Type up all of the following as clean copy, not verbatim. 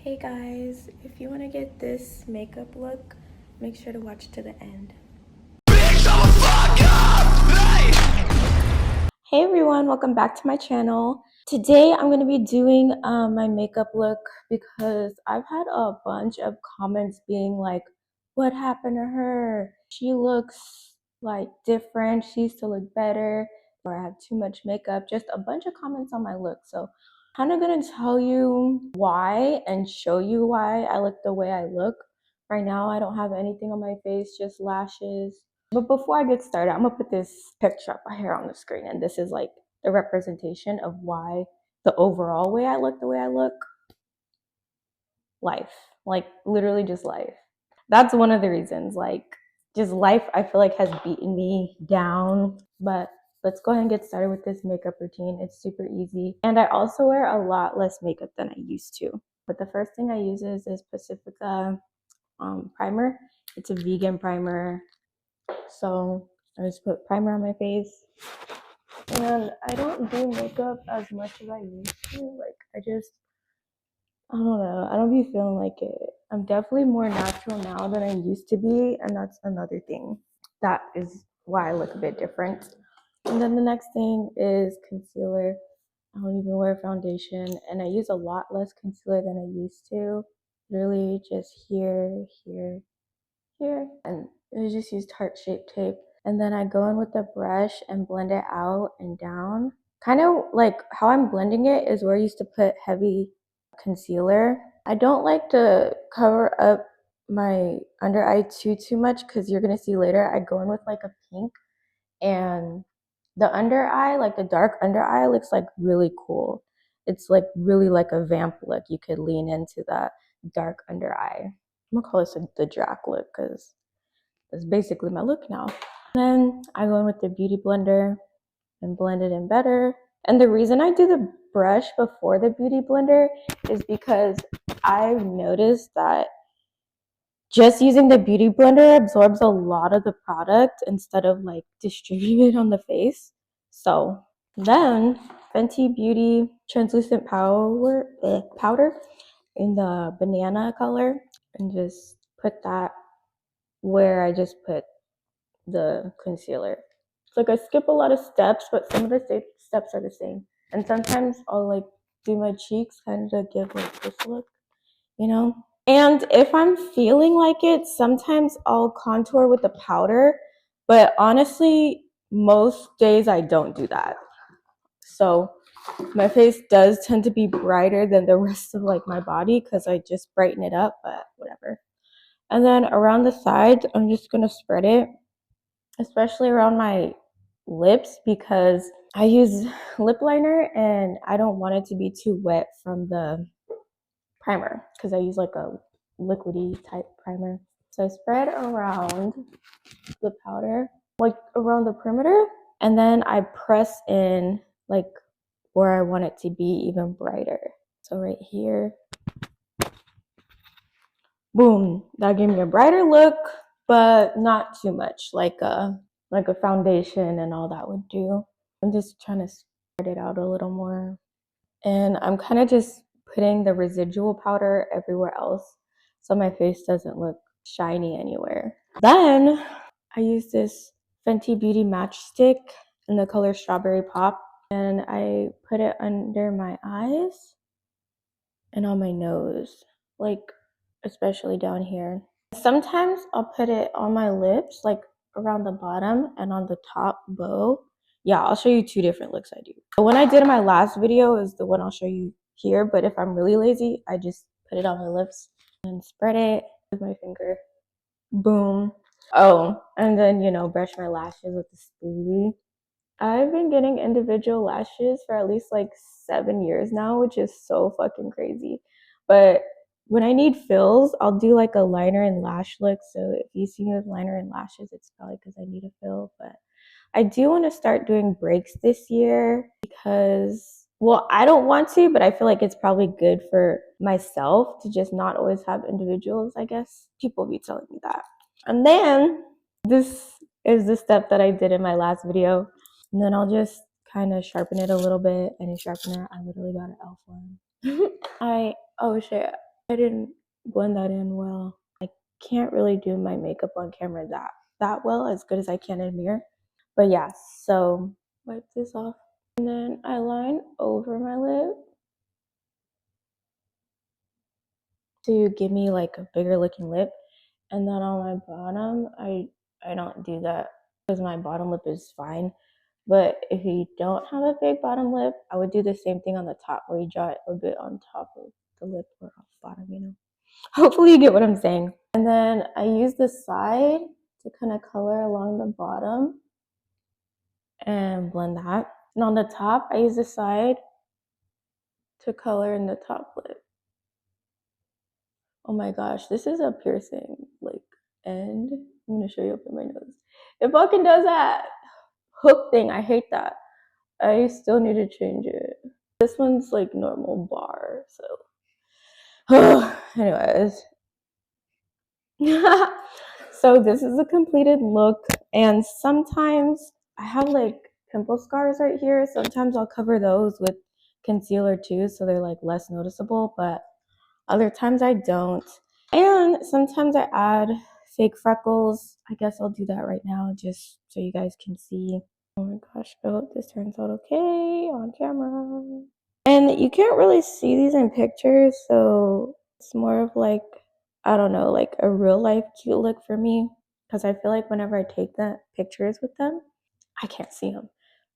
Hey guys, if you want to get this makeup look, make sure to watch to the end. Hey everyone, welcome back to my channel. Today I'm going to be doing my makeup look because I've had a bunch of comments being like, what happened to her? She looks like different, she used to look better, or I have too much makeup, just a bunch of comments on my look. So I'm kind of going to tell you why and show you why I look the way I look. Right now I don't have anything on my face, just lashes. But before I get started, I'm gonna put this picture up here on the screen, and this is like the representation of why the overall way I look the way I look. Life, like literally just life. That's one of the reasons, like just life I feel like has beaten me down. But let's go ahead and get started with this makeup routine. It's super easy. And I also wear a lot less makeup than I used to. But the first thing I use is this Pacifica primer. It's a vegan primer. So I just put primer on my face. And I don't do makeup as much as I used to. Like, I don't know. I don't be feeling like it. I'm definitely more natural now than I used to be. And that's another thing. That is why I look a bit different. And then the next thing is concealer. I don't even wear foundation. And I use a lot less concealer than I used to. Literally just here, here, here. And I just use heart-shaped tape. And then I go in with the brush and blend it out and down. Kind of like how I'm blending it is where I used to put heavy concealer. I don't like to cover up my under eye too much because you're going to see later I go in with like a pink, and the under eye, like the dark under eye, looks like really cool. It's like really like a vamp look. You could lean into that dark under eye. I'm gonna call this the Drac look because that's basically my look now. Then I go in with the beauty blender and blend it in better. And the reason I do the brush before the beauty blender is because I've noticed that just using the beauty blender absorbs a lot of the product instead of like distributing it on the face. So then Fenty Beauty translucent powder in the banana color, and just put that where I just put the concealer. It's like I skip a lot of steps, but some of the steps are the same. And sometimes I'll like do my cheeks kind of give like this look, you know? And if I'm feeling like it, sometimes I'll contour with the powder, but honestly, most days I don't do that. So my face does tend to be brighter than the rest of like my body because I just brighten it up, but whatever. And then around the sides, I'm just gonna spread it, especially around my lips because I use lip liner and I don't want it to be too wet from the primer because I use like a liquidy type primer. So I spread around the powder, like around the perimeter, and then I press in like where I want it to be even brighter. So right here, boom, that gave me a brighter look, but not too much like a foundation and all that would do. I'm just trying to spread it out a little more. And I'm kind of just putting the residual powder everywhere else so my face doesn't look shiny anywhere. Then I use this Fenty Beauty Matchstick in the color Strawberry Pop, and I put it under my eyes and on my nose, like especially down here. Sometimes I'll put it on my lips, like around the bottom and on the top bow. Yeah, I'll show you two different looks I do. The one I did in my last video is the one I'll show you here, but if I'm really lazy, I just put it on my lips and spread it with my finger. Boom. Oh, and then, brush my lashes with the spoolie. I've been getting individual lashes for at least like 7 years now, which is so fucking crazy. But when I need fills, I'll do like a liner and lash look. So if you see me with liner and lashes, it's probably because I need a fill. But I do want to start doing breaks this year because, well, I don't want to, but I feel like it's probably good for myself to just not always have individuals, I guess. People be telling me that. And then this is the step that I did in my last video. And then I'll just kind of sharpen it a little bit. And in sharpener, I literally got an e.l.f. one. Oh shit. I didn't blend that in well. I can't really do my makeup on camera that well, as good as I can in a mirror. But yeah, so wipe this off. And then I line over my lip to give me like a bigger looking lip. And then on my bottom, I don't do that because my bottom lip is fine. But if you don't have a big bottom lip, I would do the same thing on the top where you draw it a bit on top of the lip or off bottom, you know. Hopefully you get what I'm saying. And then I use the side to kind of color along the bottom and blend that. And on the top, I use the side to color in the top lip. Oh my gosh, this is a piercing, like, end. I'm gonna show you up in my nose. It fucking does that hook thing. I hate that. I still need to change it. This one's like normal bar, so. Anyways. So this is a completed look, and sometimes I have like pimple scars right here. Sometimes I'll cover those with concealer too, so they're like less noticeable, but other times I don't. And sometimes I add fake freckles. I guess I'll do that right now just so you guys can see. Oh my gosh, I hope this turns out okay on camera. And you can't really see these in pictures, so it's more of like, I don't know, like a real life cute look for me. Because I feel like whenever I take the pictures with them, I can't see them.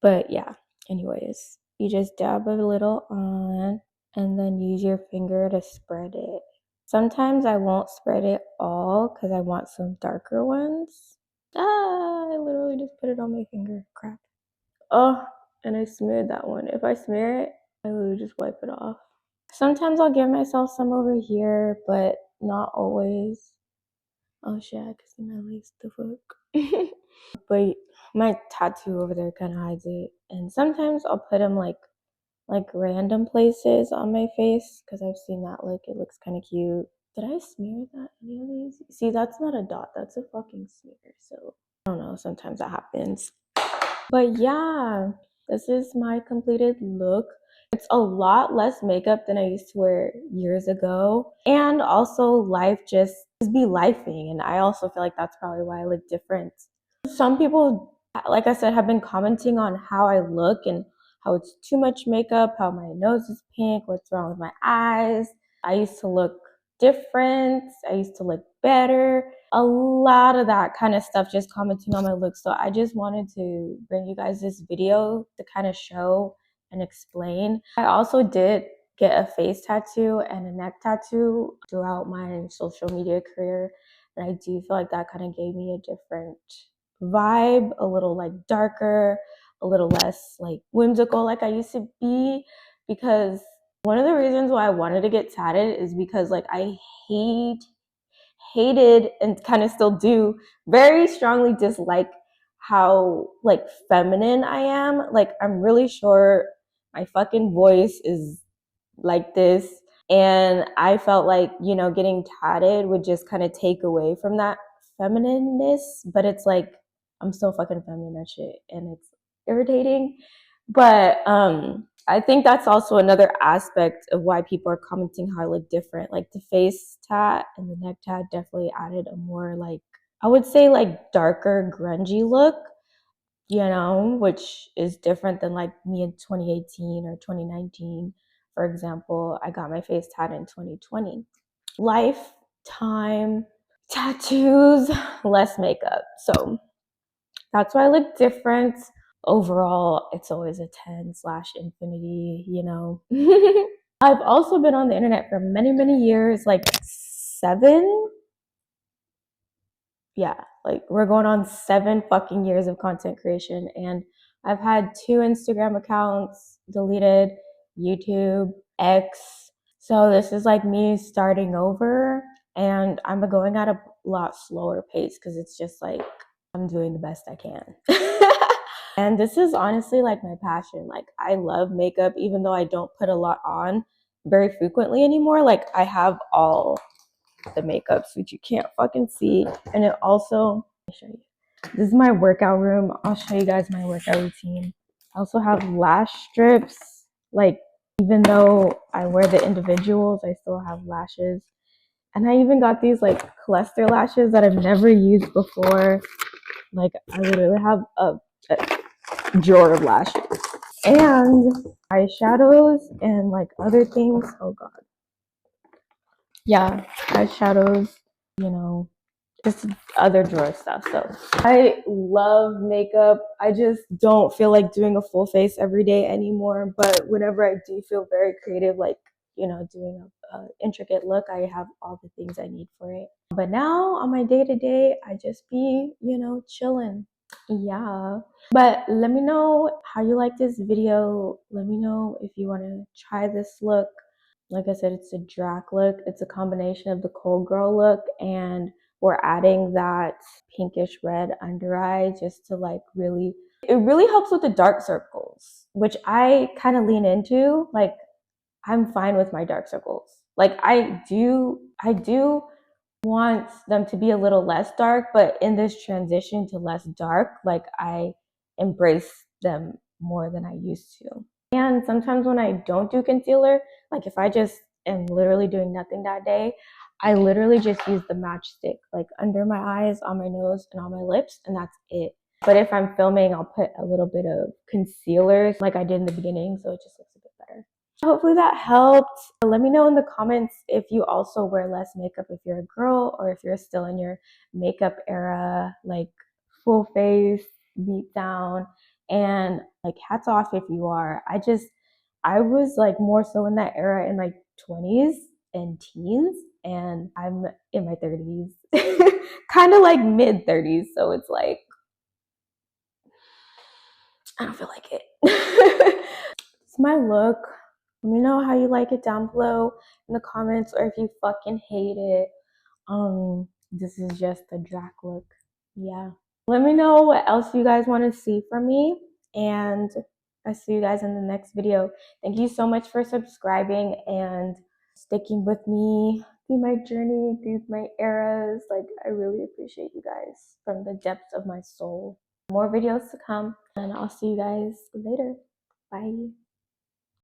But yeah, anyways, you just dab a little on and then use your finger to spread it. Sometimes I won't spread it all because I want some darker ones. I literally just put it on my finger. Crap. Oh, and I smeared that one. If I smear it, I literally just wipe it off. Sometimes I'll give myself some over here, but not always. Oh shit, I can see my legs, the fuck. But my tattoo over there kind of hides it. And sometimes I'll put them like random places on my face because I've seen that look. It looks kind of cute. Did I smear that any of these? See, that's not a dot. That's a fucking smear. So I don't know. Sometimes that happens. But yeah, this is my completed look. It's a lot less makeup than I used to wear years ago. And also life just be lifing. And I also feel like that's probably why I look different. Some people, like I said, have been commenting on how I look and how it's too much makeup, how my nose is pink, what's wrong with my eyes. I used to look different. I used to look better. A lot of that kind of stuff just commenting on my look. So I just wanted to bring you guys this video to kind of show and explain. I also did get a face tattoo and a neck tattoo throughout my social media career. And I do feel like that kind of gave me a different vibe, a little like darker, a little less like whimsical like I used to be, because one of the reasons why I wanted to get tatted is because like I hated and kind of still do very strongly dislike how like feminine I am. Like I'm really sure my fucking voice is like this, and I felt like, you know, getting tatted would just kind of take away from that feminineness, but it's like I'm still fucking feminine that shit and it's irritating. But I think that's also another aspect of why people are commenting how I look different. Like the face tat and the neck tat definitely added a more like, I would say like darker grungy look, you know, which is different than like me in 2018 or 2019. For example, I got my face tat in 2020. Lifetime tattoos, less makeup. So that's why I look different. Overall, it's always a 10/infinity, you know. I've also been on the internet for many, many years, like 7. Yeah, like we're going on 7 fucking years of content creation, and I've had 2 Instagram accounts deleted, YouTube, X. So this is like me starting over, and I'm going at a lot slower pace because it's just like I'm doing the best I can. And this is honestly like my passion. Like I love makeup, even though I don't put a lot on very frequently anymore. Like I have all the makeups, which you can't fucking see. And it also, let me show you. This is my workout room. I'll show you guys my workout routine. I also have lash strips, like Even though I wear the individuals, I still have lashes. And I even got these like cluster lashes that I've never used before. Like I literally have a drawer of lashes. And eyeshadows and like other things. Oh god. Yeah, eyeshadows, you know, just other drawer stuff. So I love makeup. I just don't feel like doing a full face every day anymore. But whenever I do feel very creative, like, doing a intricate look, I have all the things I need for it. But now on my day to day, I just be, chilling. Yeah. But let me know how you like this video. Let me know if you want to try this look. Like I said, it's a drag look. It's a combination of the cold girl look, and we're adding that pinkish red under eye just to like really, it really helps with the dark circles, which I kind of lean into. Like I'm fine with my dark circles. Like I do want them to be a little less dark, but in this transition to less dark, like I embrace them more than I used to. And sometimes when I don't do concealer, like if I just am literally doing nothing that day, I literally just use the matchstick like under my eyes, on my nose, and on my lips, and that's it. But if I'm filming, I'll put a little bit of concealer like I did in the beginning, so it just looks a bit better. Hopefully that helped. Let me know in the comments if you also wear less makeup if you're a girl, or if you're still in your makeup era, like full face, beat down. And like hats off if you are. I was like more so in that era in my 20s and teens, and I'm in my 30s. Kind of like mid 30s, so it's like I don't feel like it. It's my look. Let me know how you like it down below in the comments, or if you fucking hate it. This is just a drag look. Yeah. Let me know what else you guys want to see from me, and I'll see you guys in the next video. Thank you so much for subscribing and sticking with me through my journey, through my eras. Like, I really appreciate you guys from the depths of my soul. More videos to come, and I'll see you guys later. Bye.